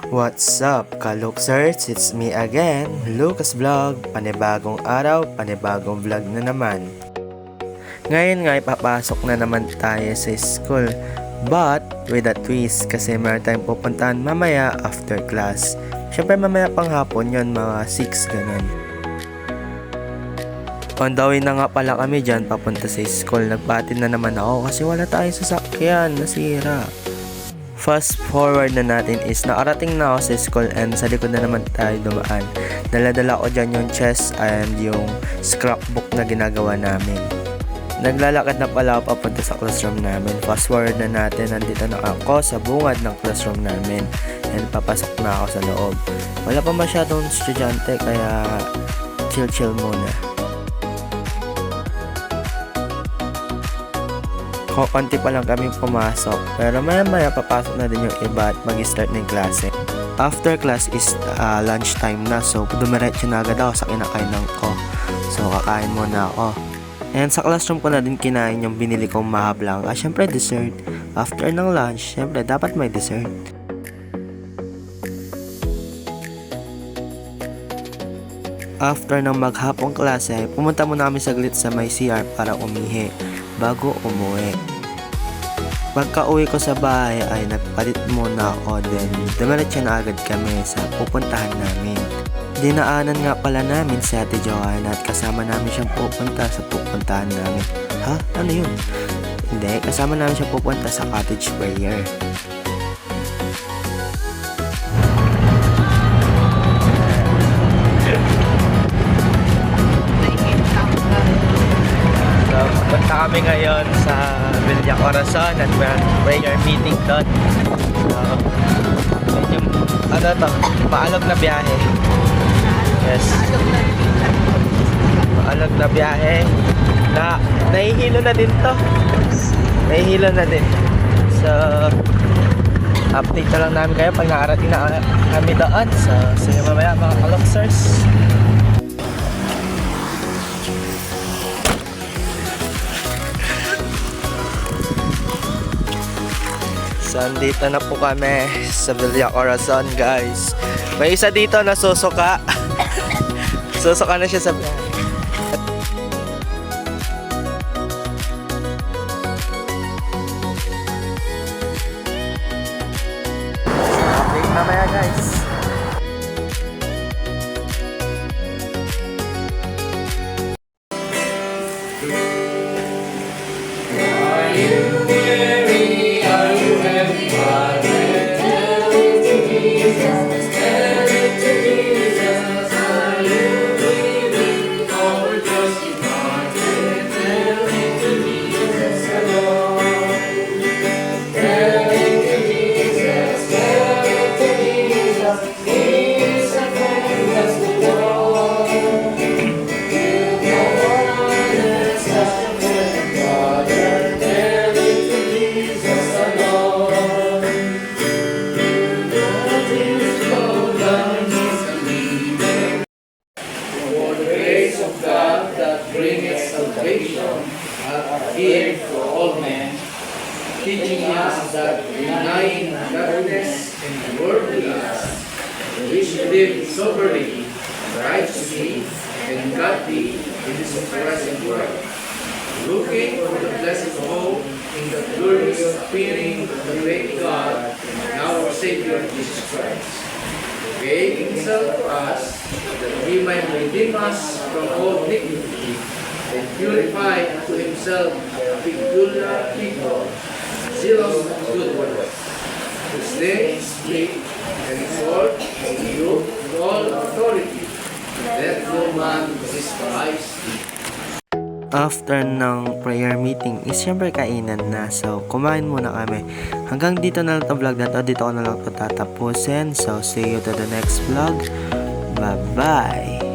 What's up, Kaluksers? It's me again, Lucas Vlog. Panibagong araw, panibagong vlog na naman. Ngayon nga ipapasok na naman tayo sa school, but with a twist kasi meron tayong pupuntahan mamaya after class. Syempre mamaya pang hapon yon, mga 6 ganun. On the way na nga pala kami dyan papunta sa school. Nagbatid na naman ako kasi wala tayong sasakyan, nasira. Fast forward na natin is nakarating na ako sa school and sa likod na naman tayo dumaan. Dala-dala ko dyan yung chest and yung scrapbook na ginagawa namin. Naglalakad na pala ako papunta sa classroom namin. Fast forward na natin, nandito na ako sa bungad ng classroom namin and papasok na ako sa loob. Wala pa masyadong estudyante kaya chill muna. Konti pa lang kami pumasok pero maya papasok na din yung iba at mag-start ng klase. After class is lunch time na, so dumiretso na agad ako sa kinakainan ko. So kakain muna ako. And sa classroom ko na din kinain yung binili kong mahablang syempre dessert. After ng lunch, syempre dapat may dessert. After ng maghapong klase, pumunta muna kami saglit sa may CR para umihi bago umuwi. Pagka uwi ko sa bahay ay nagpalit muna ako, then dumiretso na agad kami sa pupuntahan namin. Dinaanan nga pala namin si Ate Joanna at kasama namin siyang pupunta sa pupuntahan namin. Ha? Ano yun? Hindi, kasama namin siyang pupunta sa cottage prayer. Punta kami ngayon sa Villa Corazon at may prayer meeting doon. So, yung maalog na biyahe. Yes. Maalog na biyahe. Nahihilo na din to. Nahihilo na din. So, update na lang namin kayo pag nakarating na kami doon. So, see you mamaya mga Kaluksers. So, andito na po kami sa Villa Corazon, guys. May isa dito na susuka. Susuka na siya sa biyahe. Update mamaya, guys. Here for all men, teaching us that denying godliness and worldliness, we should live soberly, righteously, and godly in this present world, looking for the blessed hope in the glorious appearing of the great God and our Savior Jesus Christ, who gave himself for us, that he might redeem us from all iniquity, and purify unto himself a peculiar people, zealous of good works. This day speak and exhort you with all authority. Let no man despise thee. After ng prayer meeting is syempre kainan na. So, kumain muna kami. Hanggang dito na lang itong vlog na to. Dito ko na lang ito tatapusin. So, see you to the next vlog. Bye-bye!